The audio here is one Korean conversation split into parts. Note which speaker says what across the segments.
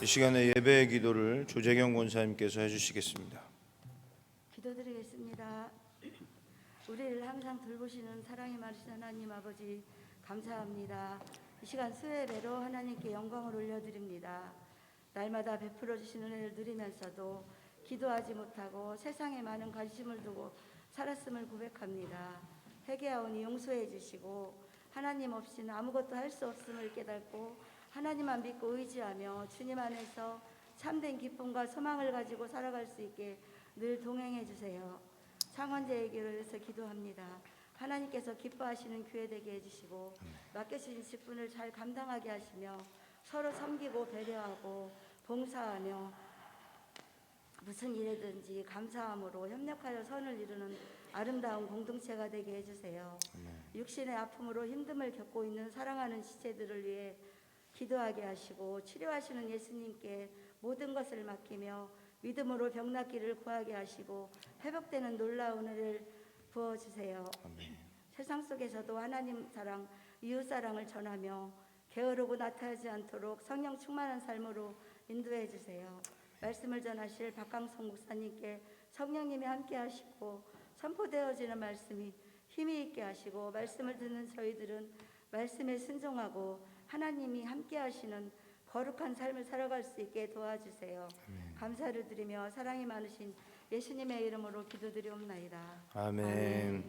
Speaker 1: 이 시간에 예배의 기도를 조재경 권사님께서 해주시겠습니다.
Speaker 2: 기도드리겠습니다. 우리를 항상 돌보시는 사랑이 많으신 하나님 아버지 감사합니다. 이 시간 수예배로 하나님께 영광을 올려드립니다. 날마다 베풀어 주시는 은혜를 누리면서도 기도하지 못하고 세상에 많은 관심을 두고 살았음을 고백합니다. 회개하오니 용서해 주시고 하나님 없이는 아무것도 할 수 없음을 깨닫고 하나님만 믿고 의지하며 주님 안에서 참된 기쁨과 소망을 가지고 살아갈 수 있게 늘 동행해 주세요. 창원제의 교회를 위해서 기도합니다. 하나님께서 기뻐하시는 교회 되게 해주시고 맡겨주신 직분을 잘 감당하게 하시며 서로 섬기고 배려하고 봉사하며 무슨 일이든지 감사함으로 협력하여 선을 이루는 아름다운 공동체가 되게 해주세요. 육신의 아픔으로 힘듦을 겪고 있는 사랑하는 지체들을 위해 기도하게 하시고 치료하시는 예수님께 모든 것을 맡기며 믿음으로 병 낫기를 구하게 하시고 회복되는 놀라운 은혜를 부어주세요. 세상 속에서도 하나님 사랑, 이웃 사랑을 전하며 게으르고 나타나지 않도록 성령 충만한 삶으로 인도해 주세요. 말씀을 전하실 박강성 목사님께 성령님이 함께 하시고 선포되어지는 말씀이 힘이 있게 하시고 말씀을 듣는 저희들은 말씀에 순종하고 하나님이 함께 하시는 거룩한 삶을 살아갈 수 있게 도와주세요. 감사를 드리며 사랑이 많으신 예수님의 이름으로 기도드리옵나이다.
Speaker 1: 아멘.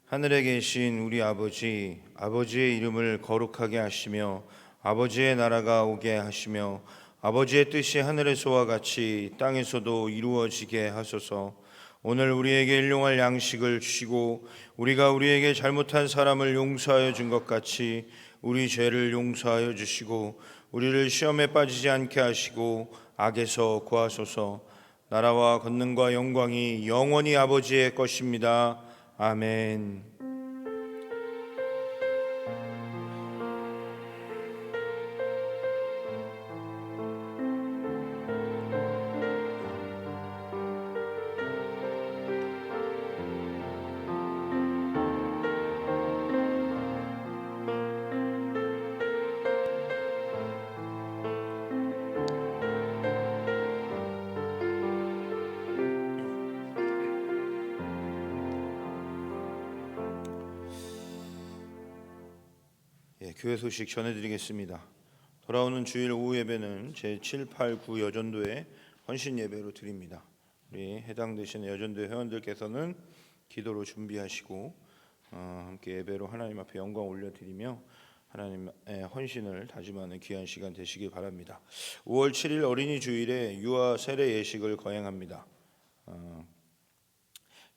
Speaker 1: 하늘에 계신 우리 아버지, 아버지의 이름을 거룩하게 하시며 아버지의 나라가 오게 하시며 아버지의 뜻이 하늘에서와 같이 땅에서도 이루어지게 하소서. 오늘 우리에게 일용할 양식을 주시고 우리가 우리에게 잘못한 사람을 용서하여 준 것 같이 우리 죄를 용서하여 주시고 우리를 시험에 빠지지 않게 하시고 악에서 구하소서. 나라와 권능과 영광이 영원히 아버지의 것입니다. 아멘. 교회 소식 전해드리겠습니다. 돌아오는 주일 오후 예배는 제7, 8, 9 여전도의 헌신 예배로 드립니다. 우리 해당되시는 여전도 회원들께서는 기도로 준비하시고 함께 예배로 하나님 앞에 영광 올려드리며 하나님의 헌신을 다짐하는 귀한 시간 되시길 바랍니다. 5월 7일 어린이 주일에 유아 세례 예식을 거행합니다.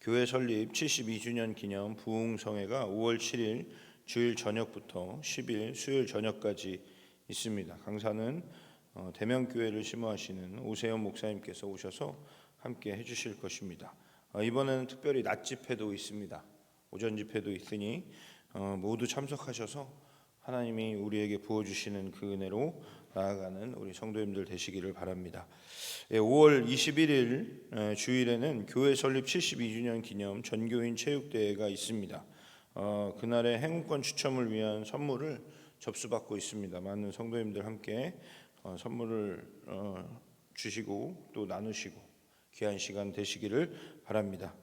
Speaker 1: 교회 설립 72주년 기념 부흥성회가 5월 7일 주일 저녁부터 10일 수요일 저녁까지 있습니다. 강사는 대명교회를 심호하시는 오세현 목사님께서 오셔서 함께 해주실 것입니다. 이번에는 특별히 낮 집회도 있습니다. 오전 집회도 있으니 모두 참석하셔서 하나님이 우리에게 부어주시는 그 은혜로 나아가는 우리 성도님들 되시기를 바랍니다. 5월 21일 주일에는 교회 설립 72주년 기념 전교인 체육대회가 있습니다. 그날의 행운권 추첨을 위한 선물을 접수받고 있습니다. 많은 성도님들 함께 선물을 주시고 또 나누시고 귀한 시간 되시기를 바랍니다.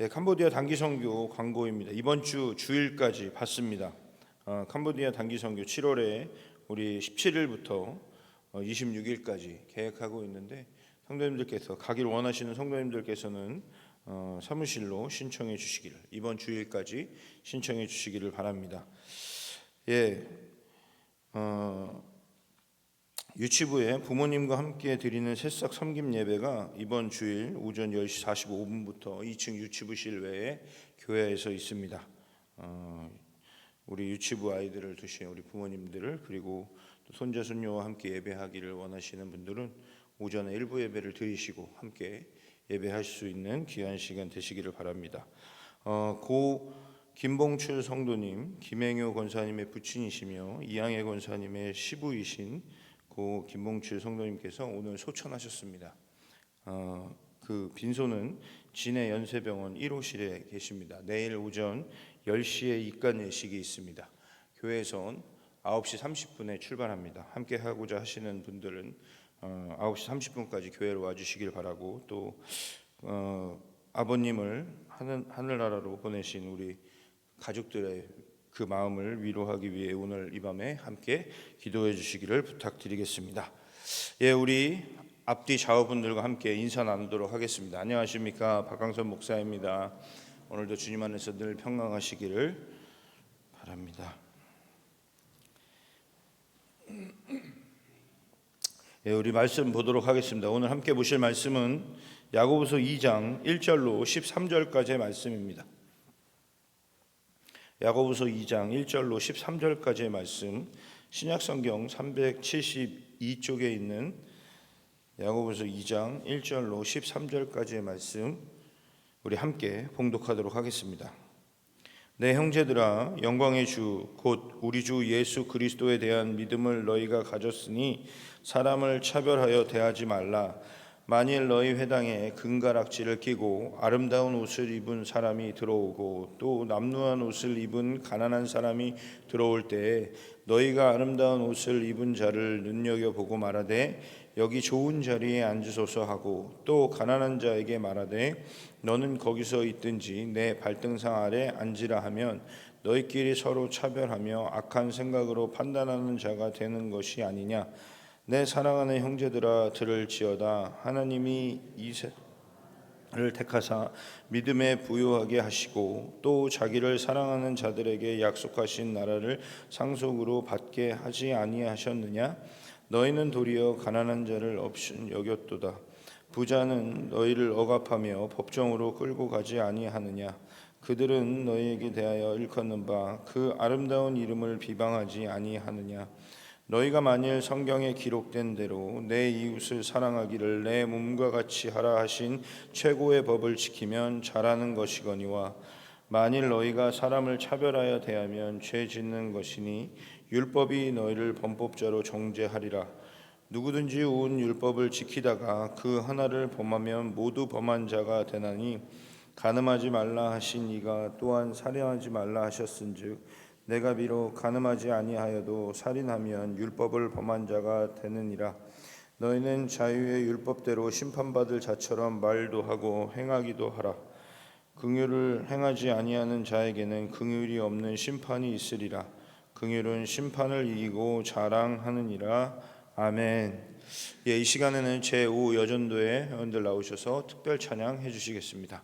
Speaker 1: 캄보디아 단기 선교 광고입니다. 이번 주 주일까지 받습니다. 캄보디아 단기 선교 7월에 우리 17일부터 26일까지 계획하고 있는데 성도님들께서 가길 원하시는 성도님들께서는 사무실로 신청해 주시기를 이번 주일까지 신청해 주시기를 바랍니다. 유치부에 부모님과 함께 드리는 새싹 섬김 예배가 이번 주일 오전 10시 45분부터 2층 유치부 실외에 교회에서 있습니다. 우리 유치부 아이들을 두신 우리 부모님들을 그리고 또 손자 손녀와 함께 예배하기를 원하시는 분들은 오전에 일부 예배를 드리시고 함께 예배할 수 있는 귀한 시간 되시기를 바랍니다. 고 김봉출 성도님, 김행효 권사님의 부친이시며 이양혜 권사님의 시부이신 고 김봉출 성도님께서 오늘 소천하셨습니다. 그 빈소는 진해 연세병원 1호실에 계십니다. 내일 오전 10시에 입관 예식이 있습니다. 교회에선 9시 30분에 출발합니다. 함께 하고자 하시는 분들은 9시 30분까지 교회로 와주시길 바라고, 또 아버님을 하늘나라로 보내신 우리 가족들의 그 마음을 위로하기 위해 오늘 이 밤에 함께 기도해 주시기를 부탁드리겠습니다. 예, 우리 앞뒤 좌우분들과 함께 인사 나누도록 하겠습니다. 안녕하십니까, 박강선 목사입니다. 오늘도 주님 안에서 늘 평강하시기를 바랍니다. 예, 우리 말씀 보도록 하겠습니다. 오늘 함께 보실 말씀은 야고보서 2장 1절로 13절까지의 말씀입니다. 야고보서 2장 1절로 13절까지의 말씀, 신약성경 372쪽에 있는 야고보서 2장 1절로 13절까지의 말씀, 우리 함께 봉독하도록 하겠습니다. 내 형제들아, 영광의 주 곧 우리 주 예수 그리스도에 대한 믿음을 너희가 가졌으니 사람을 차별하여 대하지 말라. 만일 너희 회당에 금가락지를 끼고 아름다운 옷을 입은 사람이 들어오고 또 남루한 옷을 입은 가난한 사람이 들어올 때에 너희가 아름다운 옷을 입은 자를 눈여겨보고 말하되 여기 좋은 자리에 앉으소서 하고, 또 가난한 자에게 말하되 너는 거기서 있든지 내 발등상 아래 앉으라 하면 너희끼리 서로 차별하며 악한 생각으로 판단하는 자가 되는 것이 아니냐. 내 사랑하는 형제들아, 들을지어다. 하나님이 이세를 택하사 믿음에 부요하게 하시고 또 자기를 사랑하는 자들에게 약속하신 나라를 상속으로 받게 하지 아니하셨느냐. 너희는 도리어 가난한 자를 없인 여겼도다. 부자는 너희를 억압하며 법정으로 끌고 가지 아니하느냐. 그들은 너희에게 대하여 일컫는 바 그 아름다운 이름을 비방하지 아니하느냐. 너희가 만일 성경에 기록된 대로 내 이웃을 사랑하기를 내 몸과 같이 하라 하신 최고의 법을 지키면 잘하는 것이거니와, 만일 너희가 사람을 차별하여 대하면 죄 짓는 것이니 율법이 너희를 범법자로 정죄하리라. 누구든지 온 율법을 지키다가 그 하나를 범하면 모두 범한 자가 되나니, 간음하지 말라 하신 이가 또한 살인하지 말라 하셨은즉 내가 비록 간음하지 아니하여도 살인하면 율법을 범한 자가 되느니라. 너희는 자유의 율법대로 심판받을 자처럼 말도 하고 행하기도 하라. 긍휼을 행하지 아니하는 자에게는 긍휼이 없는 심판이 있으리라. 긍휼은 심판을 이기고 자랑하느니라. 아멘. 예, 이 시간에는 제5 여전도회 회원들 나오셔서 특별 찬양 해주시겠습니다.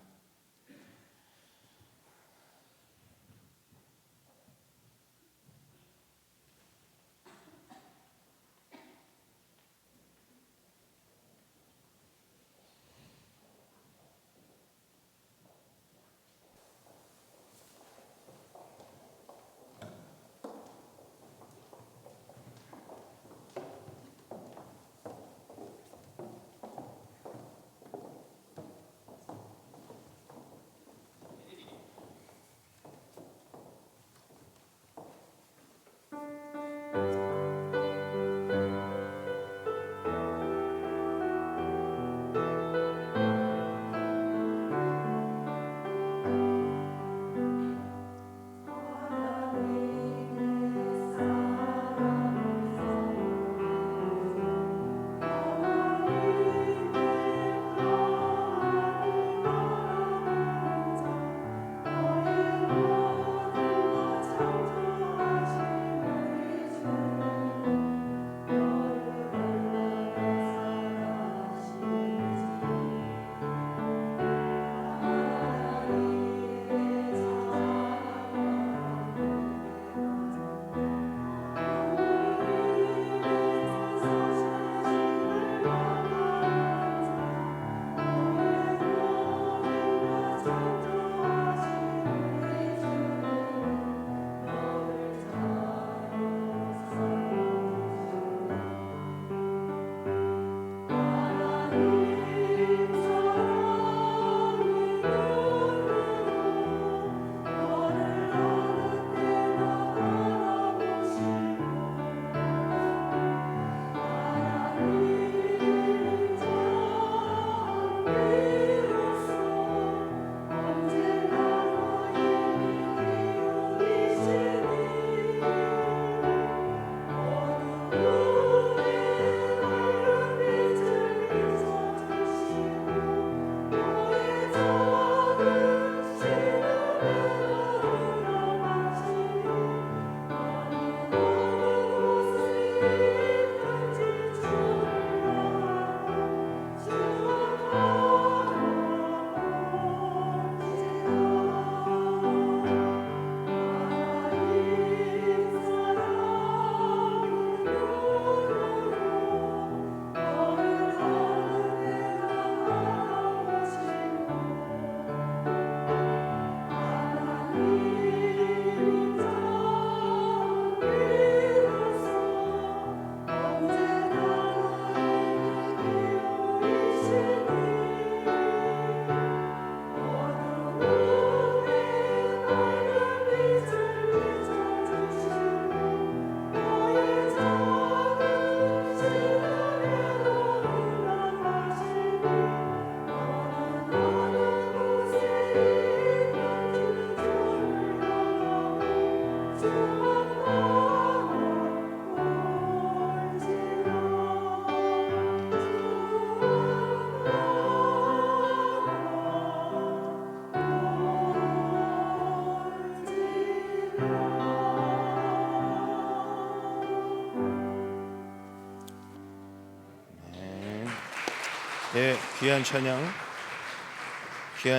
Speaker 1: 네, 귀한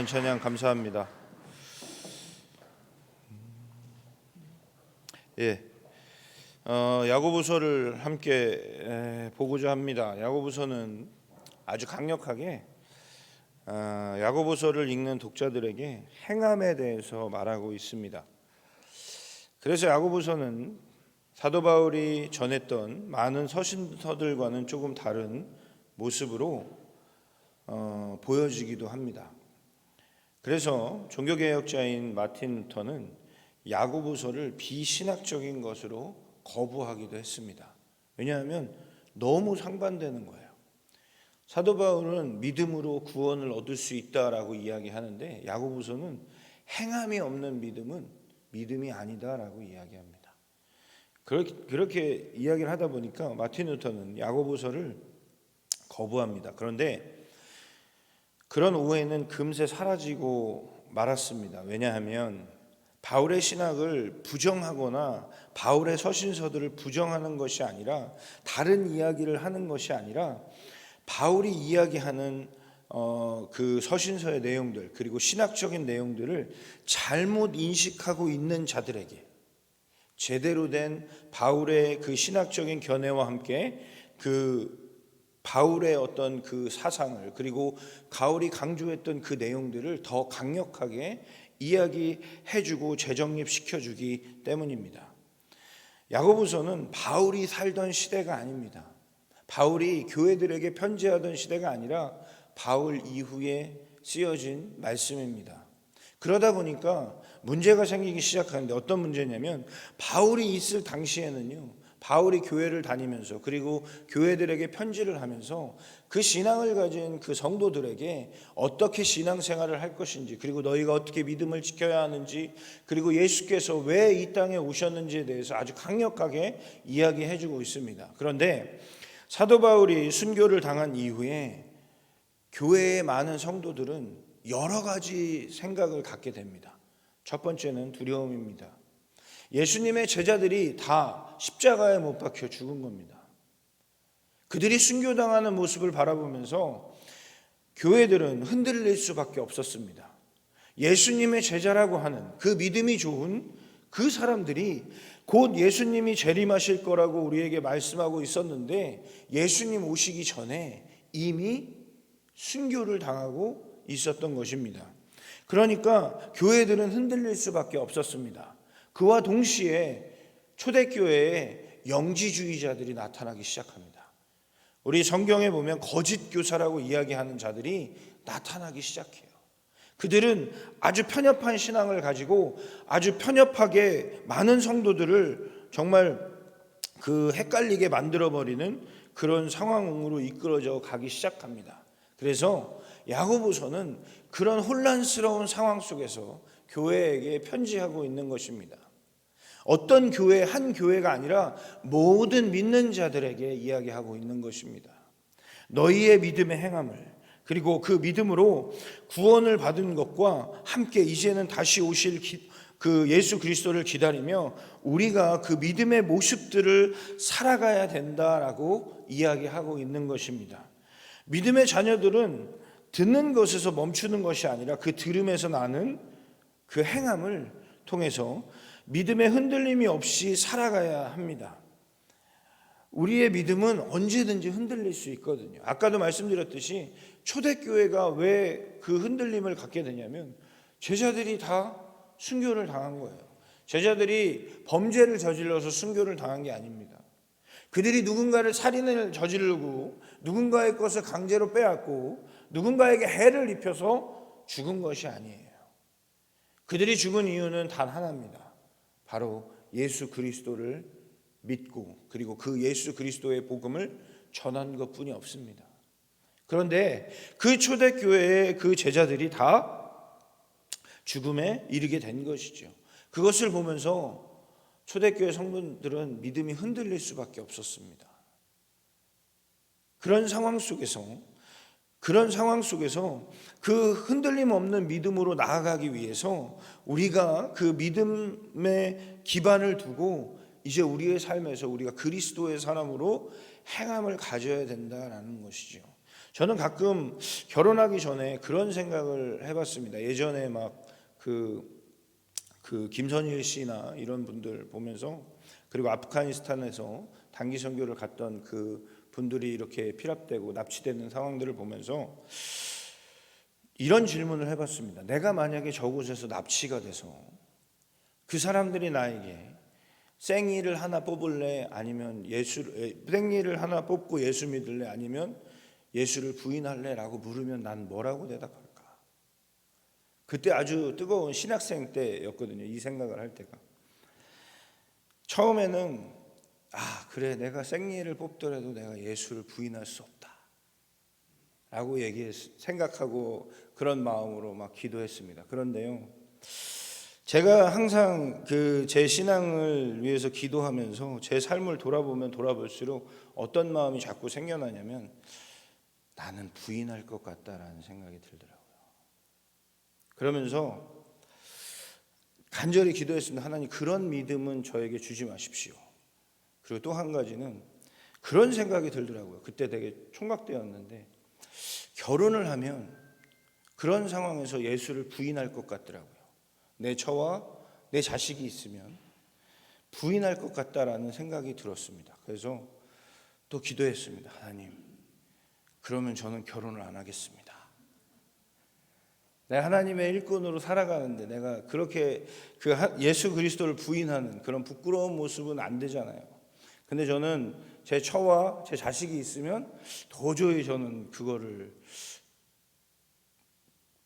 Speaker 1: 찬양 감사합니다. 예, 야고보서를 함께 보고자 합니다. 야고보서는 아주 강력하게 야고보서를 읽는 독자들에게 행함에 대해서 말하고 있습니다. 그래서 야고보서는 사도 바울이 전했던 많은 서신서들과는 조금 다른 모습으로 보여지기도 합니다. 그래서 종교개혁자인 마틴 루터는 야고보서를 비신학적인 것으로 거부하기도 했습니다. 왜냐하면 너무 상반되는 거예요. 사도 바울은 믿음으로 구원을 얻을 수 있다라고 이야기하는데 야고보서는 행함이 없는 믿음은 믿음이 아니다라고 이야기합니다. 그렇게 이야기를 하다 보니까 마틴 루터는 야고보서를 거부합니다. 그런데 그런 오해는 금세 사라지고 말았습니다. 왜냐하면 바울의 신학을 부정하거나 바울의 서신서들을 부정하는 것이 아니라 다른 이야기를 하는 것이 아니라 바울이 이야기하는 그 서신서의 내용들 그리고 신학적인 내용들을 잘못 인식하고 있는 자들에게 제대로 된 바울의 그 신학적인 견해와 함께 그 바울의 어떤 그 사상을 그리고 바울이 강조했던 그 내용들을 더 강력하게 이야기해주고 재정립시켜주기 때문입니다. 야고보서는 바울이 살던 시대가 아닙니다. 바울이 교회들에게 편지하던 시대가 아니라 바울 이후에 쓰여진 말씀입니다. 그러다 보니까 문제가 생기기 시작하는데 어떤 문제냐면 바울이 있을 당시에는요, 바울이 교회를 다니면서 그리고 교회들에게 편지를 하면서 그 신앙을 가진 그 성도들에게 어떻게 신앙생활을 할 것인지 그리고 너희가 어떻게 믿음을 지켜야 하는지 그리고 예수께서 왜 이 땅에 오셨는지에 대해서 아주 강력하게 이야기해주고 있습니다. 그런데 사도 바울이 순교를 당한 이후에 교회의 많은 성도들은 여러 가지 생각을 갖게 됩니다. 첫 번째는 두려움입니다. 예수님의 제자들이 다 십자가에 못 박혀 죽은 겁니다. 그들이 순교당하는 모습을 바라보면서 교회들은 흔들릴 수밖에 없었습니다. 예수님의 제자라고 하는 그 믿음이 좋은 그 사람들이 곧 예수님이 재림하실 거라고 우리에게 말씀하고 있었는데 예수님 오시기 전에 이미 순교를 당하고 있었던 것입니다. 그러니까 교회들은 흔들릴 수밖에 없었습니다. 그와 동시에 초대교회에 영지주의자들이 나타나기 시작합니다. 우리 성경에 보면 거짓 교사라고 이야기하는 자들이 나타나기 시작해요. 그들은 아주 편협한 신앙을 가지고 아주 편협하게 많은 성도들을 정말 그 헷갈리게 만들어버리는 그런 상황으로 이끌어져 가기 시작합니다. 그래서 야고보서는 그런 혼란스러운 상황 속에서 교회에게 편지하고 있는 것입니다. 어떤 교회, 한 교회가 아니라 모든 믿는 자들에게 이야기하고 있는 것입니다. 너희의 믿음의 행함을 그리고 그 믿음으로 구원을 받은 것과 함께 이제는 다시 오실 그 예수 그리스도를 기다리며 우리가 그 믿음의 모습들을 살아가야 된다라고 이야기하고 있는 것입니다. 믿음의 자녀들은 듣는 것에서 멈추는 것이 아니라 그 들음에서 나는 그 행함을 통해서 믿음의 흔들림이 없이 살아가야 합니다. 우리의 믿음은 언제든지 흔들릴 수 있거든요. 아까도 말씀드렸듯이 초대교회가 왜 그 흔들림을 갖게 되냐면 제자들이 다 순교를 당한 거예요. 제자들이 범죄를 저질러서 순교를 당한 게 아닙니다. 그들이 누군가를 살인을 저지르고 누군가의 것을 강제로 빼앗고 누군가에게 해를 입혀서 죽은 것이 아니에요. 그들이 죽은 이유는 단 하나입니다. 바로 예수 그리스도를 믿고 그리고 그 예수 그리스도의 복음을 전한 것뿐이 없습니다. 그런데 그 초대교회의 그 제자들이 다 죽음에 이르게 된 것이죠. 그것을 보면서 초대교회 성도들은 믿음이 흔들릴 수밖에 없었습니다. 그런 상황 속에서 그 흔들림 없는 믿음으로 나아가기 위해서 우리가 그 믿음의 기반을 두고 이제 우리의 삶에서 우리가 그리스도의 사람으로 행함을 가져야 된다라는 것이죠. 저는 가끔 결혼하기 전에 그런 생각을 해봤습니다. 예전에 막 그 김선일 씨나 이런 분들 보면서, 그리고 아프가니스탄에서 단기 선교를 갔던 그 분들이 이렇게 피랍되고 납치되는 상황들을 보면서 이런 질문을 해봤습니다. 내가 만약에 저곳에서 납치가 돼서 그 사람들이 나에게 생이를 하나 뽑을래, 아니면 생이를 하나 뽑고 예수 믿을래, 아니면 예수를 부인할래? 라고 물으면 난 뭐라고 대답할까? 그때 아주 뜨거운 신학생 때였거든요. 이 생각을 할 때가. 처음에는 그래, 내가 생리를 뽑더라도 내가 예수를 부인할 수 없다 라고 생각하고 그런 마음으로 막 기도했습니다. 그런데요, 제가 항상 제 신앙을 위해서 기도하면서 제 삶을 돌아보면 돌아볼수록 어떤 마음이 자꾸 생겨나냐면, 나는 부인할 것 같다라는 생각이 들더라고요. 그러면서 간절히 기도했습니다. 하나님, 그런 믿음은 저에게 주지 마십시오. 그리고 또 한 가지는 그런 생각이 들더라고요. 그때 되게 총각되었는데, 결혼을 하면 그런 상황에서 예수를 부인할 것 같더라고요. 내 처와 내 자식이 있으면 부인할 것 같다라는 생각이 들었습니다. 그래서 또 기도했습니다. 하나님, 그러면 저는 결혼을 안 하겠습니다. 내가 하나님의 일꾼으로 살아가는데 내가 그렇게 예수 그리스도를 부인하는 그런 부끄러운 모습은 안 되잖아요. 근데 저는 제 처와 제 자식이 있으면 도저히 저는 그거를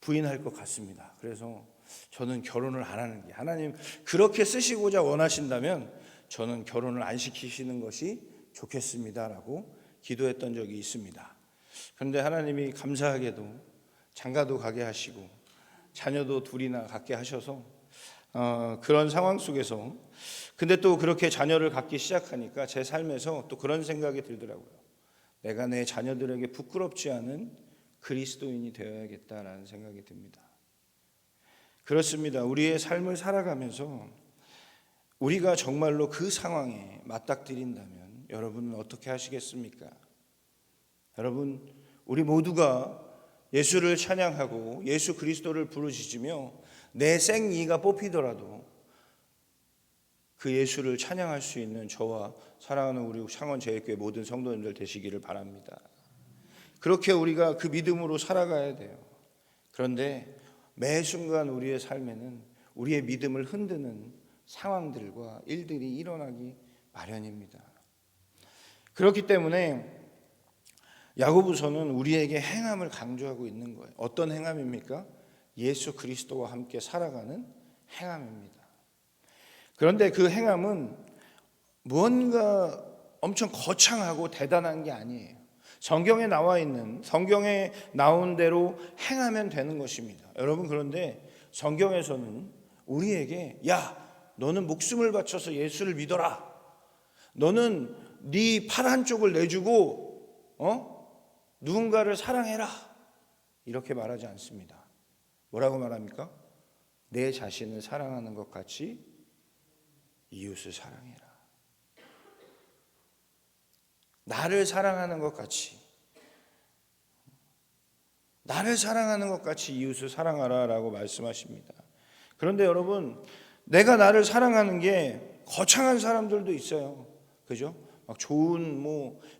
Speaker 1: 부인할 것 같습니다. 그래서 저는 결혼을 안 하는 게, 하나님 그렇게 쓰시고자 원하신다면 저는 결혼을 안 시키시는 것이 좋겠습니다라고 기도했던 적이 있습니다. 그런데 하나님이 감사하게도 장가도 가게 하시고 자녀도 둘이나 갖게 하셔서 그런 상황 속에서, 근데 또 그렇게 자녀를 갖기 시작하니까 제 삶에서 또 그런 생각이 들더라고요. 내가 내 자녀들에게 부끄럽지 않은 그리스도인이 되어야겠다라는 생각이 듭니다. 그렇습니다. 우리의 삶을 살아가면서 우리가 정말로 그 상황에 맞닥뜨린다면 여러분은 어떻게 하시겠습니까? 여러분, 우리 모두가 예수를 찬양하고 예수 그리스도를 부르짖으며 내 생이가 뽑히더라도 그 예수를 찬양할 수 있는 저와 사랑하는 우리 창원제일교회 모든 성도님들 되시기를 바랍니다. 그렇게 우리가 그 믿음으로 살아가야 돼요. 그런데 매 순간 우리의 삶에는 우리의 믿음을 흔드는 상황들과 일들이 일어나기 마련입니다. 그렇기 때문에 야고보서는 우리에게 행함을 강조하고 있는 거예요. 어떤 행함입니까? 예수 그리스도와 함께 살아가는 행함입니다. 그런데 그 행함은 무언가 엄청 거창하고 대단한 게 아니에요. 성경에 나와 있는, 성경에 나온 대로 행하면 되는 것입니다. 여러분, 그런데 성경에서는 우리에게 너는 목숨을 바쳐서 예수를 믿어라. 너는 네 팔 한쪽을 내주고 누군가를 사랑해라. 이렇게 말하지 않습니다. 뭐라고 말합니까? 내 자신을 사랑하는 것 같이 이웃을 사랑해라. 나를 사랑하는 것 같이, 나를 사랑하는 것 같이 이웃을 사랑하라라고 말씀하십니다. 그런데 여러분, 내가 나를 사랑하는 게 거창한 사람들도 있어요. 그죠? 막 좋은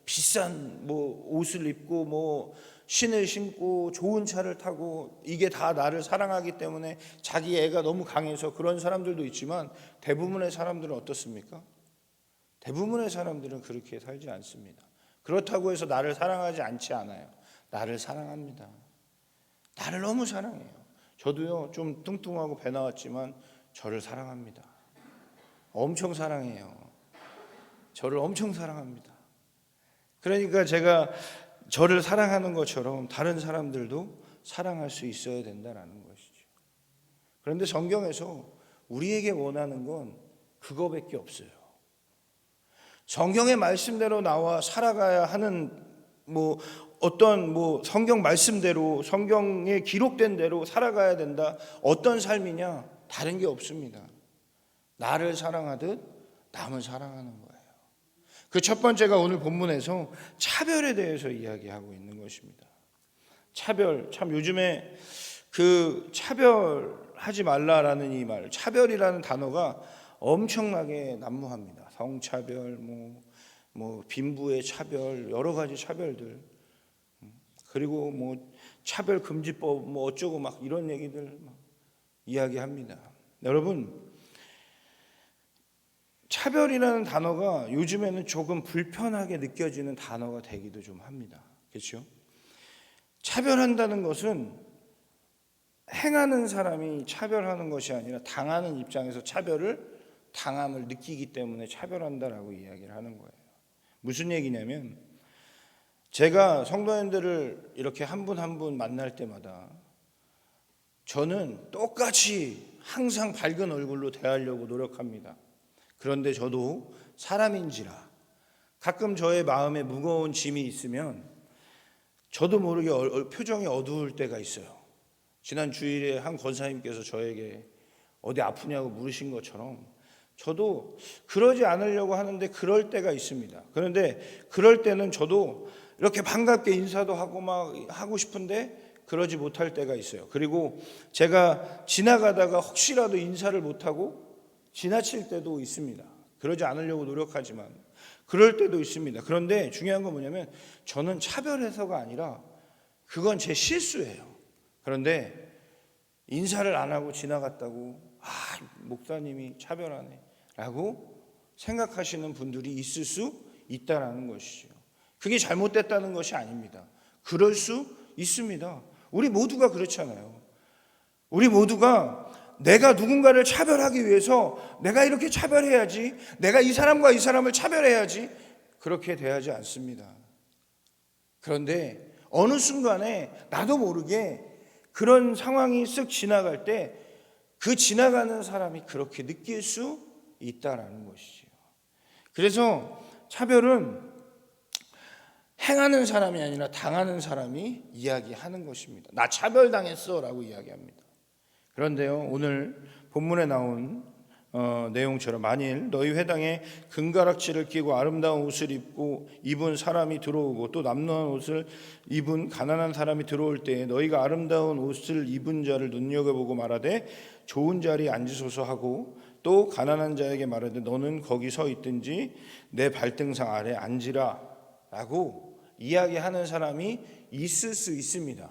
Speaker 1: 비싼 옷을 입고 신을 신고 좋은 차를 타고, 이게 다 나를 사랑하기 때문에 자기 애가 너무 강해서 그런 사람들도 있지만, 대부분의 사람들은 어떻습니까? 대부분의 사람들은 그렇게 살지 않습니다. 그렇다고 해서 나를 사랑하지 않지 않아요. 나를 사랑합니다. 나를 너무 사랑해요. 저도요, 좀 뚱뚱하고 배 나왔지만 저를 사랑합니다. 엄청 사랑해요. 저를 엄청 사랑합니다. 그러니까 제가 저를 사랑하는 것처럼 다른 사람들도 사랑할 수 있어야 된다는 것이죠. 그런데 성경에서 우리에게 원하는 건 그거밖에 없어요. 성경의 말씀대로 나와 살아가야 하는 어떤 성경 말씀대로, 성경에 기록된 대로 살아가야 된다. 어떤 삶이냐? 다른 게 없습니다. 나를 사랑하듯 남을 사랑하는 거예요. 그 첫 번째가 오늘 본문에서 차별에 대해서 이야기하고 있는 것입니다. 차별, 참 요즘에 그 차별하지 말라라는 이 말, 차별이라는 단어가 엄청나게 난무합니다. 성차별, 뭐 빈부의 차별, 여러 가지 차별들, 그리고 뭐 차별금지법 뭐 어쩌고 막 이런 얘기들 막 이야기합니다. 여러분, 차별이라는 단어가 요즘에는 조금 불편하게 느껴지는 단어가 되기도 좀 합니다. 그렇죠? 차별한다는 것은 행하는 사람이 차별하는 것이 아니라 당하는 입장에서 차별을 당함을 느끼기 때문에 차별한다라고 이야기를 하는 거예요. 무슨 얘기냐면, 제가 성도님들을 이렇게 한 분 한 분 만날 때마다 저는 똑같이 항상 밝은 얼굴로 대하려고 노력합니다. 그런데 저도 사람인지라 가끔 저의 마음에 무거운 짐이 있으면 저도 모르게 표정이 어두울 때가 있어요. 지난 주일에 한 권사님께서 저에게 어디 아프냐고 물으신 것처럼 저도 그러지 않으려고 하는데 그럴 때가 있습니다. 그런데 그럴 때는 저도 이렇게 반갑게 인사도 하고 막 하고 싶은데 그러지 못할 때가 있어요. 그리고 제가 지나가다가 혹시라도 인사를 못하고 지나칠 때도 있습니다. 그러지 않으려고 노력하지만 그럴 때도 있습니다. 그런데 중요한 건 뭐냐면 저는 차별해서가 아니라 그건 제 실수예요. 그런데 인사를 안 하고 지나갔다고 목사님이 차별하네 라고 생각하시는 분들이 있을 수 있다는 것이죠. 그게 잘못됐다는 것이 아닙니다. 그럴 수 있습니다. 우리 모두가 그렇잖아요. 우리 모두가 내가 누군가를 차별하기 위해서 내가 이렇게 차별해야지, 내가 이 사람과 이 사람을 차별해야지, 그렇게 대하지 않습니다. 그런데 어느 순간에 나도 모르게 그런 상황이 쓱 지나갈 때 그 지나가는 사람이 그렇게 느낄 수 있다라는 것이죠. 그래서 차별은 행하는 사람이 아니라 당하는 사람이 이야기하는 것입니다. 나 차별당했어 라고 이야기합니다. 그런데요, 오늘 본문에 나온 내용처럼 만일 너희 회당에 금가락지를 끼고 아름다운 옷을 입은 사람이 들어오고 또 남루한 옷을 입은 가난한 사람이 들어올 때에 너희가 아름다운 옷을 입은 자를 눈여겨보고 말하되 좋은 자리에 앉으소서 하고 또 가난한 자에게 말하되 너는 거기 서 있든지 내 발등상 아래 앉으라 라고 이야기하는 사람이 있을 수 있습니다.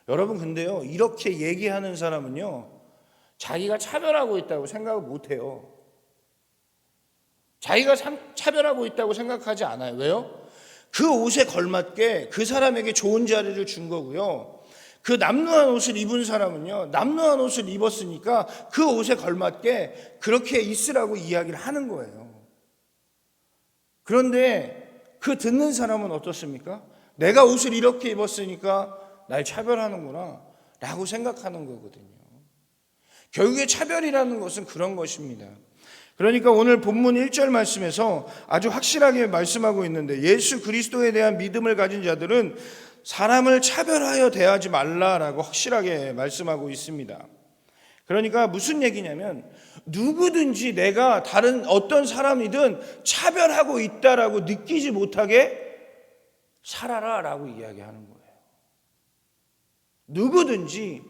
Speaker 1: 여러분, 근데요, 이렇게 얘기하는 사람은요 자기가 차별하고 있다고 생각을 못해요. 자기가 차별하고 있다고 생각하지 않아요. 왜요? 그 옷에 걸맞게 그 사람에게 좋은 자리를 준 거고요. 그 남루한 옷을 입은 사람은요 남루한 옷을 입었으니까 그 옷에 걸맞게 그렇게 있으라고 이야기를 하는 거예요. 그런데 그 듣는 사람은 어떻습니까? 내가 옷을 이렇게 입었으니까 날 차별하는구나 라고 생각하는 거거든요. 결국에 차별이라는 것은 그런 것입니다. 그러니까 오늘 본문 1절 말씀에서 아주 확실하게 말씀하고 있는데 예수 그리스도에 대한 믿음을 가진 자들은 사람을 차별하여 대하지 말라라고 확실하게 말씀하고 있습니다. 그러니까 무슨 얘기냐면 누구든지 내가 다른 어떤 사람이든 차별하고 있다라고 느끼지 못하게 살아라라고 이야기하는 거예요. 누구든지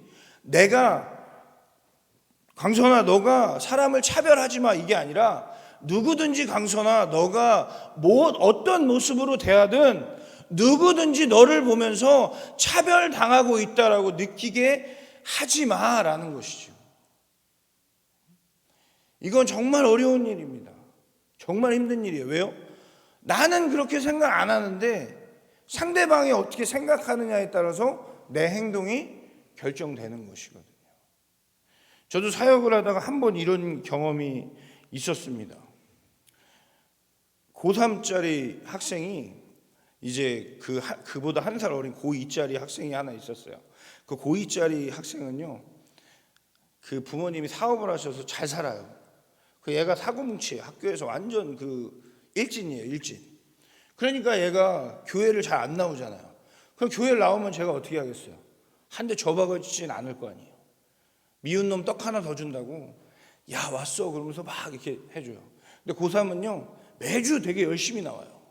Speaker 1: 내가 강선아 너가 사람을 차별하지 마 이게 아니라 누구든지 강선아 너가 어떤 모습으로 대하든 누구든지 너를 보면서 차별당하고 있다라고 느끼게 하지 마라는 것이죠. 이건 정말 어려운 일입니다. 정말 힘든 일이에요. 왜요? 나는 그렇게 생각 안 하는데 상대방이 어떻게 생각하느냐에 따라서 내 행동이 결정되는 것이거든요. 저도 사역을 하다가 한 번 이런 경험이 있었습니다. 고3짜리 학생이 이제 그보다 한 살 어린 고2짜리 학생이 하나 있었어요. 그 고2짜리 학생은요, 그 부모님이 사업을 하셔서 잘 살아요. 그 얘가 사고뭉치예요. 학교에서 완전 일진이에요, 일진. 그러니까 얘가 교회를 잘 안 나오잖아요. 그럼 교회를 나오면 제가 어떻게 하겠어요? 한 대 줘박아주진 않을 거 아니에요. 미운 놈 떡 하나 더 준다고 야 왔어 그러면서 막 이렇게 해줘요. 근데 고3은요 매주 되게 열심히 나와요.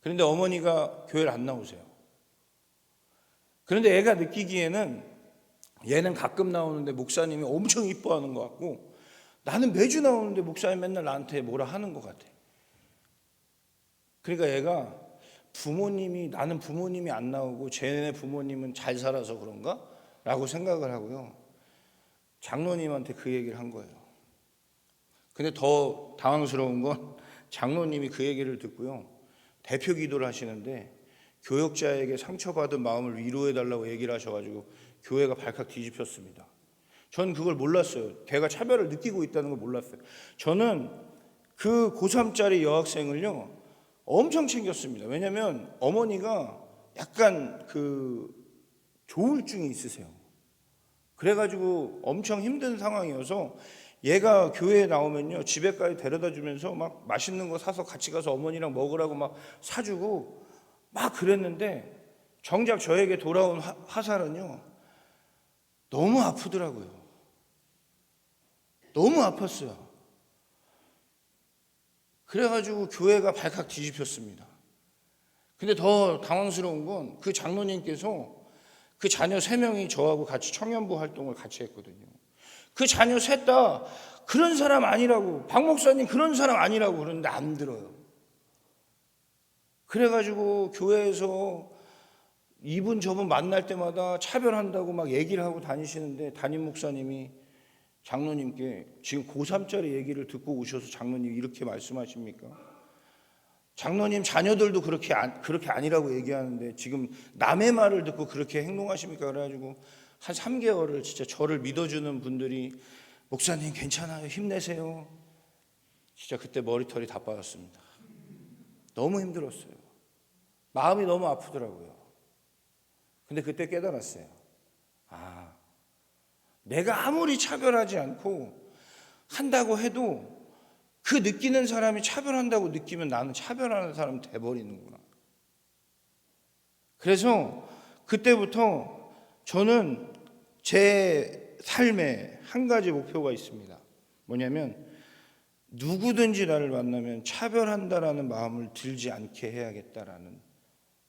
Speaker 1: 그런데 어머니가 교회를 안 나오세요. 그런데 애가 느끼기에는 얘는 가끔 나오는데 목사님이 엄청 이뻐하는 것 같고 나는 매주 나오는데 목사님 맨날 나한테 뭐라 하는 것 같아. 그러니까 얘가 나는 부모님이 안 나오고 쟤네 부모님은 잘 살아서 그런가? 라고 생각을 하고요. 장로님한테 그 얘기를 한 거예요. 근데 더 당황스러운 건 장로님이 그 얘기를 듣고요. 대표 기도를 하시는데 교역자에게 상처받은 마음을 위로해달라고 얘기를 하셔가지고 교회가 발칵 뒤집혔습니다. 전 그걸 몰랐어요. 걔가 차별을 느끼고 있다는 걸 몰랐어요. 저는 그 고3짜리 여학생을요 엄청 챙겼습니다. 왜냐하면 어머니가 약간 그 조울증이 있으세요. 그래가지고 엄청 힘든 상황이어서 얘가 교회에 나오면요 집에까지 데려다 주면서 막 맛있는 거 사서 같이 가서 어머니랑 먹으라고 막 사주고 막 그랬는데 정작 저에게 돌아온 화살은요 너무 아프더라고요. 너무 아팠어요. 그래가지고 교회가 발칵 뒤집혔습니다. 근데 더 당황스러운 건 그 장로님께서 그 자녀 3명이 저하고 같이 청년부 활동을 같이 했거든요. 그 자녀 셋 다 그런 사람 아니라고, 박 목사님 그런 사람 아니라고 그러는데 안 들어요. 그래가지고 교회에서 이분 저분 만날 때마다 차별한다고 막 얘기를 하고 다니시는데 담임 목사님이 장로님께 지금 고3짜리 얘기를 듣고 오셔서 장로님 이렇게 말씀하십니까? 장로님 자녀들도 그렇게 아니라고 얘기하는데 지금 남의 말을 듣고 그렇게 행동하십니까? 그래가지고 한 3개월을 진짜 저를 믿어주는 분들이 목사님 괜찮아요, 힘내세요. 진짜 그때 머리털이 다 빠졌습니다. 너무 힘들었어요. 마음이 너무 아프더라고요. 근데 그때 깨달았어요. 내가 아무리 차별하지 않고 한다고 해도 그 느끼는 사람이 차별한다고 느끼면 나는 차별하는 사람 돼버리는구나. 그래서 그때부터 저는 제 삶에 한 가지 목표가 있습니다. 뭐냐면 누구든지 나를 만나면 차별한다라는 마음을 들지 않게 해야겠다라는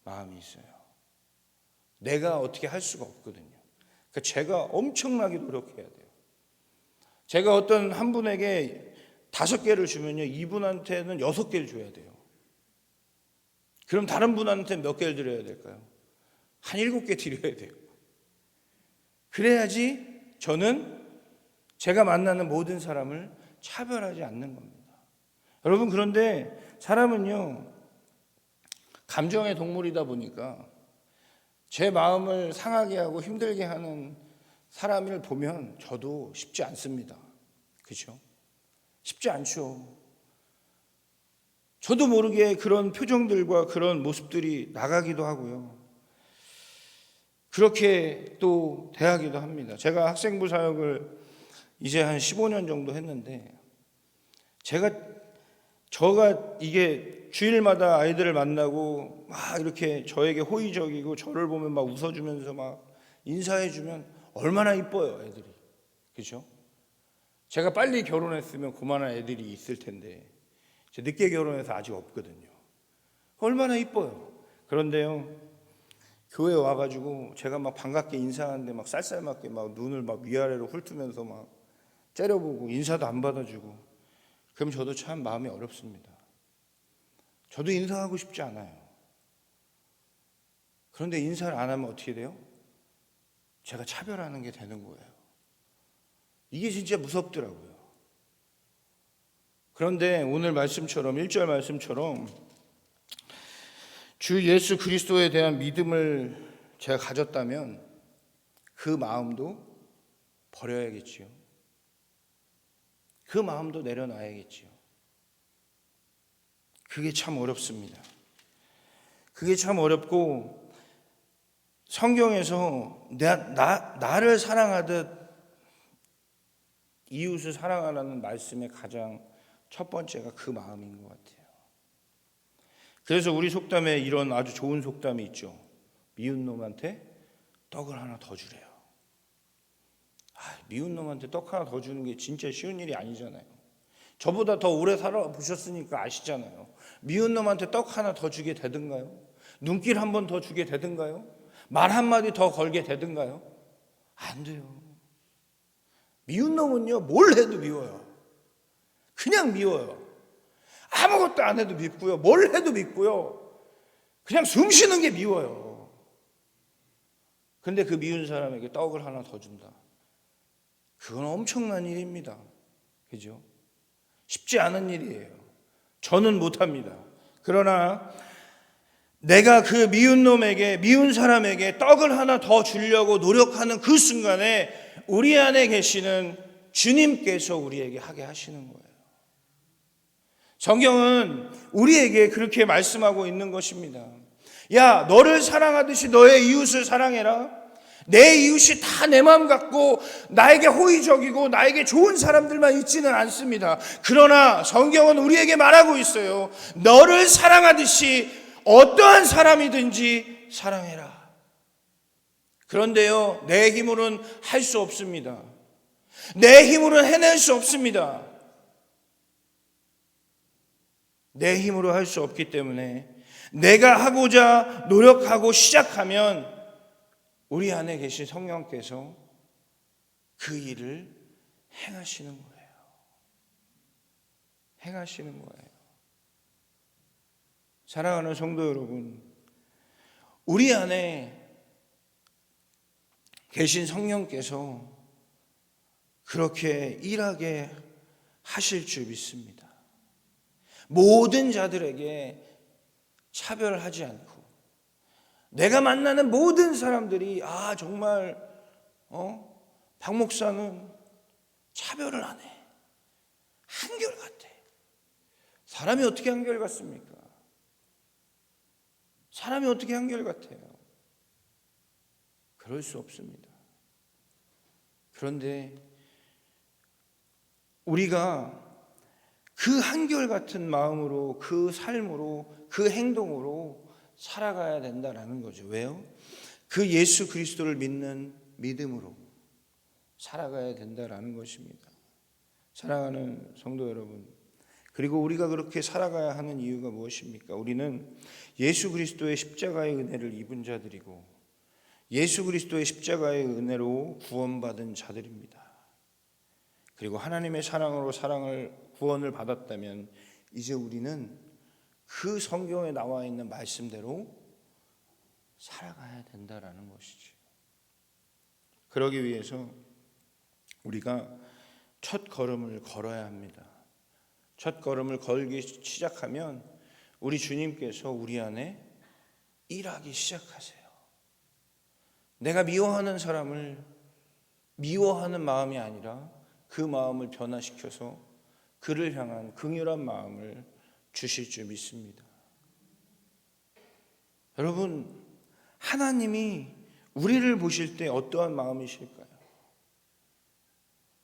Speaker 1: 마음이 있어요. 내가 어떻게 할 수가 없거든요. 그러니까 제가 엄청나게 노력해야 돼요. 제가 어떤 한 분에게 5개를 주면요, 이분한테는 6개를 줘야 돼요. 그럼 다른 분한테 몇 개를 드려야 될까요? 한 7개 드려야 돼요. 그래야지 저는 제가 만나는 모든 사람을 차별하지 않는 겁니다. 여러분, 그런데 사람은요 감정의 동물이다 보니까 제 마음을 상하게 하고 힘들게 하는 사람을 보면 저도 쉽지 않습니다. 그렇죠? 쉽지 않죠. 저도 모르게 그런 표정들과 그런 모습들이 나가기도 하고요. 그렇게 또 대하기도 합니다. 제가 학생부 사역을 이제 한 15년 정도 했는데 저가 이게 주일마다 아이들을 만나고 막 이렇게 저에게 호의적이고 저를 보면 막 웃어주면서 막 인사해주면 얼마나 이뻐요, 애들이. 그렇죠? 제가 빨리 결혼했으면 그만한 애들이 있을 텐데 늦게 결혼해서 아직 없거든요. 얼마나 이뻐요. 그런데요, 교회 와가지고 제가 막 반갑게 인사하는데 막 쌀쌀맞게 막 눈을 막 위아래로 훑으면서 막 째려보고 인사도 안 받아주고, 그럼 저도 참 마음이 어렵습니다. 저도 인사하고 싶지 않아요. 그런데 인사를 안 하면 어떻게 돼요? 제가 차별하는 게 되는 거예요. 이게 진짜 무섭더라고요. 그런데 오늘 말씀처럼 1절 말씀처럼 주 예수 그리스도에 대한 믿음을 제가 가졌다면 그 마음도 버려야겠지요. 그 마음도 내려놔야겠지요. 그게 참 어렵습니다. 그게 참 어렵고, 성경에서 나를 사랑하듯 이웃을 사랑하라는 말씀의 가장 첫 번째가 그 마음인 것 같아요. 그래서 우리 속담에 이런 아주 좋은 속담이 있죠. 미운 놈한테 떡을 하나 더 주래요. 미운 놈한테 떡 하나 더 주는 게 진짜 쉬운 일이 아니잖아요. 저보다 더 오래 살아보셨으니까 아시잖아요. 미운 놈한테 떡 하나 더 주게 되든가요? 눈길 한 번 더 주게 되든가요? 말 한마디 더 걸게 되든가요? 안 돼요. 미운 놈은요, 뭘 해도 미워요. 그냥 미워요. 아무것도 안 해도 밉고요. 뭘 해도 밉고요. 그냥 숨 쉬는 게 미워요. 근데 그 미운 사람에게 떡을 하나 더 준다. 그건 엄청난 일입니다. 그죠? 쉽지 않은 일이에요. 저는 못합니다. 그러나 내가 그 미운 놈에게, 미운 사람에게 떡을 하나 더 주려고 노력하는 그 순간에 우리 안에 계시는 주님께서 우리에게 하게 하시는 거예요. 성경은 우리에게 그렇게 말씀하고 있는 것입니다. 야, 너를 사랑하듯이 너의 이웃을 사랑해라. 내 이웃이 다 내 마음 같고 나에게 호의적이고 나에게 좋은 사람들만 있지는 않습니다. 그러나 성경은 우리에게 말하고 있어요. 너를 사랑하듯이 어떠한 사람이든지 사랑해라. 그런데요, 내 힘으로는 할 수 없습니다. 내 힘으로는 해낼 수 없습니다. 내 힘으로 할 수 없기 때문에 내가 하고자 노력하고 시작하면 우리 안에 계신 성령께서 그 일을 행하시는 거예요. 행하시는 거예요. 사랑하는 성도 여러분, 우리 안에 계신 성령께서 그렇게 일하게 하실 줄 믿습니다. 모든 자들에게 차별하지 않고 내가 만나는 모든 사람들이 정말 박 목사는 차별을 안 해. 한결같아. 사람이 어떻게 한결같습니까? 사람이 어떻게 한결같아요? 그럴 수 없습니다. 그런데 우리가 그 한결같은 마음으로, 그 삶으로, 그 행동으로 살아가야 된다라는 거죠. 왜요? 그 예수 그리스도를 믿는 믿음으로 살아가야 된다라는 것입니다. 사랑하는 성도 여러분, 그리고 우리가 그렇게 살아가야 하는 이유가 무엇입니까? 우리는 예수 그리스도의 십자가의 은혜를 입은 자들이고 예수 그리스도의 십자가의 은혜로 구원받은 자들입니다. 그리고 하나님의 사랑으로 구원을 받았다면 이제 우리는 그 성경에 나와 있는 말씀대로 살아가야 된다라는 것이죠. 그러기 위해서 우리가 첫 걸음을 걸어야 합니다. 첫 걸음을 걸기 시작하면 우리 주님께서 우리 안에 일하기 시작하세요. 내가 미워하는 사람을 미워하는 마음이 아니라 그 마음을 변화시켜서 그를 향한 긍휼한 마음을 주실 줄 믿습니다. 여러분, 하나님이 우리를 보실 때 어떠한 마음이실까요?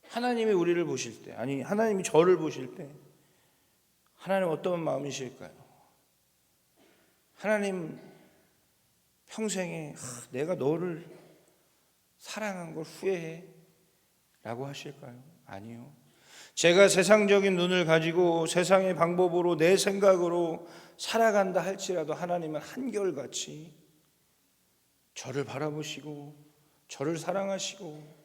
Speaker 1: 하나님이 우리를 보실 때, 아니 하나님이 저를 보실 때 하나님 어떤 마음이실까요? 하나님 평생에 내가 너를 사랑한 걸 후회해 라고 하실까요? 아니요. 제가 세상적인 눈을 가지고 세상의 방법으로 내 생각으로 살아간다 할지라도 하나님은 한결같이 저를 바라보시고 저를 사랑하시고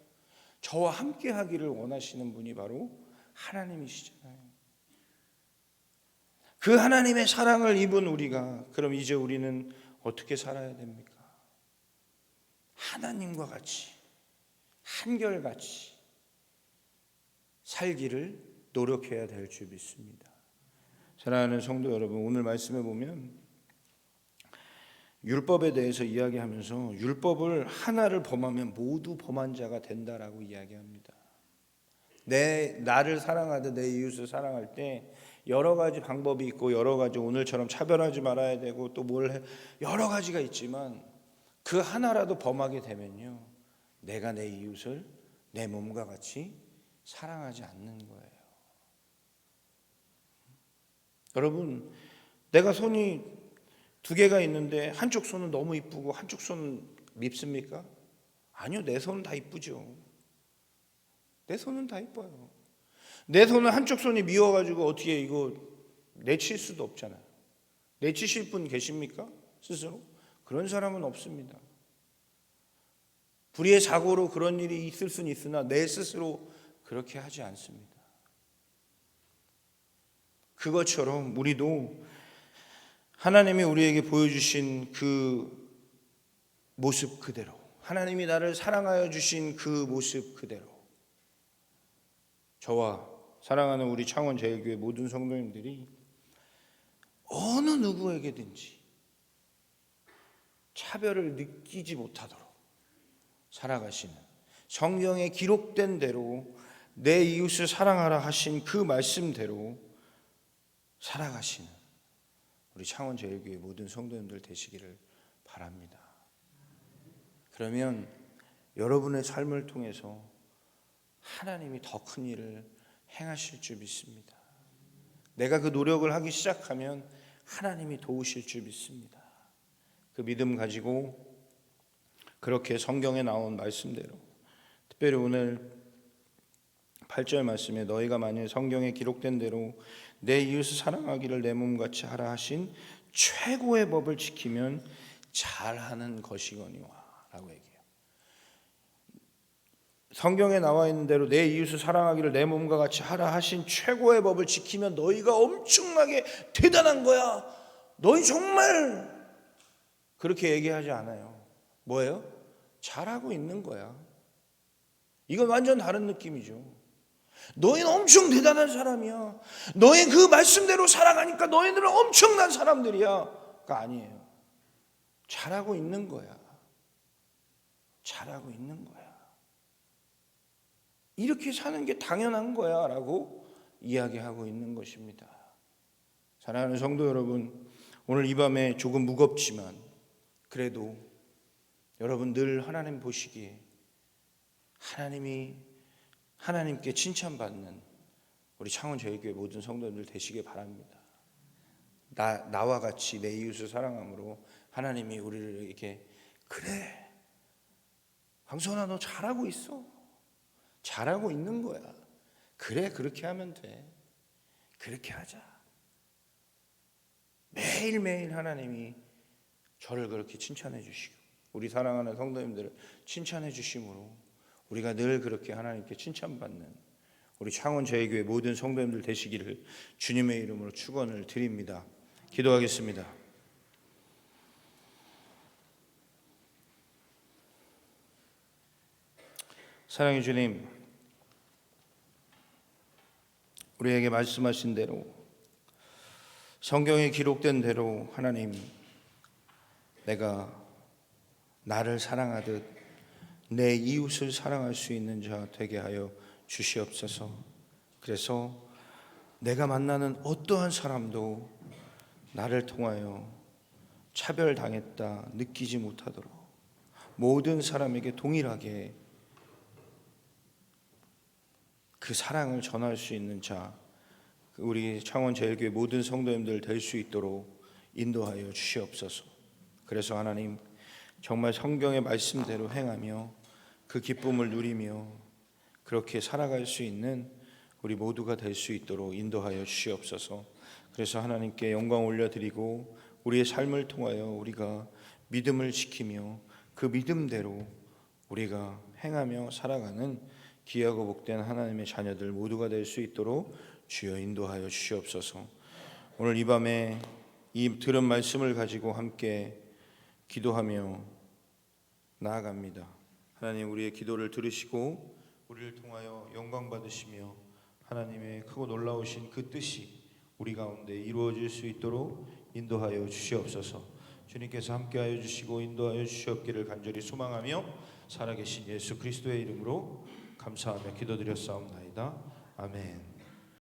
Speaker 1: 저와 함께 하기를 원하시는 분이 바로 하나님이시잖아요. 그 하나님의 사랑을 입은 우리가 그럼 이제 우리는 어떻게 살아야 됩니까? 하나님과 같이 한결같이 살기를 노력해야 될 줄 믿습니다. 사랑하는 성도 여러분, 오늘 말씀에 보면 율법에 대해서 이야기하면서 율법을 하나를 범하면 모두 범한 자가 된다라고 이야기합니다. 나를 사랑하듯 내 이웃을 사랑할 때 여러 가지 방법이 있고 여러 가지 오늘처럼 차별하지 말아야 되고 또 여러 가지가 있지만 그 하나라도 범하게 되면요, 내가 내 이웃을 내 몸과 같이 사랑하지 않는 거예요. 여러분, 내가 손이 두 개가 있는데 한쪽 손은 너무 이쁘고 한쪽 손은 밉습니까? 아니요, 내 손은 다 이쁘죠. 내 손은 다 이뻐요. 내 손은 한쪽 손이 미워가지고 어떻게 이거 내칠 수도 없잖아요. 내치실 분 계십니까? 스스로? 그런 사람은 없습니다. 불의의 사고로 그런 일이 있을 수는 있으나 내 스스로 그렇게 하지 않습니다. 그것처럼 우리도 하나님이 우리에게 보여주신 그 모습 그대로, 하나님이 나를 사랑하여 주신 그 모습 그대로, 저와 사랑하는 우리 창원제일교회 모든 성도님들이 어느 누구에게든지 차별을 느끼지 못하도록 살아가시는, 성경에 기록된 대로 내 이웃을 사랑하라 하신 그 말씀대로 살아가시는 우리 창원제일교회 모든 성도님들 되시기를 바랍니다. 그러면 여러분의 삶을 통해서 하나님이 더 큰 일을 행하실 줄 믿습니다. 내가 그 노력을 하기 시작하면 하나님이 도우실 줄 믿습니다. 그 믿음 가지고 그렇게 성경에 나온 말씀대로, 특별히 오늘 8절 말씀에 너희가 만일 성경에 기록된 대로 내 이웃을 사랑하기를 내 몸같이 하라 하신 최고의 법을 지키면 잘하는 것이거니와 라고 얘기해요. 성경에 나와 있는 대로 내 이웃을 사랑하기를 내 몸과 같이 하라 하신 최고의 법을 지키면 너희가 엄청나게 대단한 거야, 너희 정말, 그렇게 얘기하지 않아요. 뭐예요? 잘하고 있는 거야. 이건 완전 다른 느낌이죠. 너희는 엄청 대단한 사람이야, 너희 그 말씀대로 살아가니까 너희들은 엄청난 사람들이야가 아니에요. 잘하고 있는 거야. 잘하고 있는 거야. 이렇게 사는 게 당연한 거야 라고 이야기하고 있는 것입니다. 사랑하는 성도 여러분, 오늘 이 밤에 조금 무겁지만 그래도 여러분 늘 하나님 보시기에 하나님께 칭찬받는 우리 창원제일교회 모든 성도들 되시길 바랍니다. 나와 같이 내 이웃을 사랑함으로 하나님이 우리를 이렇게, 그래 황선아 너 잘하고 있어, 잘하고 있는 거야, 그래 그렇게 하면 돼, 그렇게 하자. 매일매일 하나님이 저를 그렇게 칭찬해 주시고 우리 사랑하는 성도님들을 칭찬해 주심으로 우리가 늘 그렇게 하나님께 칭찬받는 우리 창원제일교회 모든 성도님들 되시기를 주님의 이름으로 축원을 드립니다. 기도하겠습니다. 사랑의 주님, 우리에게 말씀하신 대로 성경에 기록된 대로 하나님, 내가 나를 사랑하듯 내 이웃을 사랑할 수 있는 자 되게 하여 주시옵소서. 그래서 내가 만나는 어떠한 사람도 나를 통하여 차별당했다 느끼지 못하도록 모든 사람에게 동일하게 그 사랑을 전할 수 있는 자, 우리 창원제일교회 모든 성도님들 될 수 있도록 인도하여 주시옵소서. 그래서 하나님, 정말 성경의 말씀대로 행하며 그 기쁨을 누리며 그렇게 살아갈 수 있는 우리 모두가 될 수 있도록 인도하여 주시옵소서. 그래서 하나님께 영광 올려드리고 우리의 삶을 통하여 우리가 믿음을 지키며 그 믿음대로 우리가 행하며 살아가는 귀하고 복된 하나님의 자녀들 모두가 될 수 있도록 주여 인도하여 주시옵소서. 오늘 이 밤에 이 들은 말씀을 가지고 함께 기도하며 나아갑니다. 하나님, 우리의 기도를 들으시고 우리를 통하여 영광 받으시며 하나님의 크고 놀라우신 그 뜻이 우리 가운데 이루어질 수 있도록 인도하여 주시옵소서. 주님께서 함께하여 주시고 인도하여 주시옵기를 간절히 소망하며 살아계신 예수 그리스도의 이름으로 감사하며 기도드렸사옵나이다. 아멘.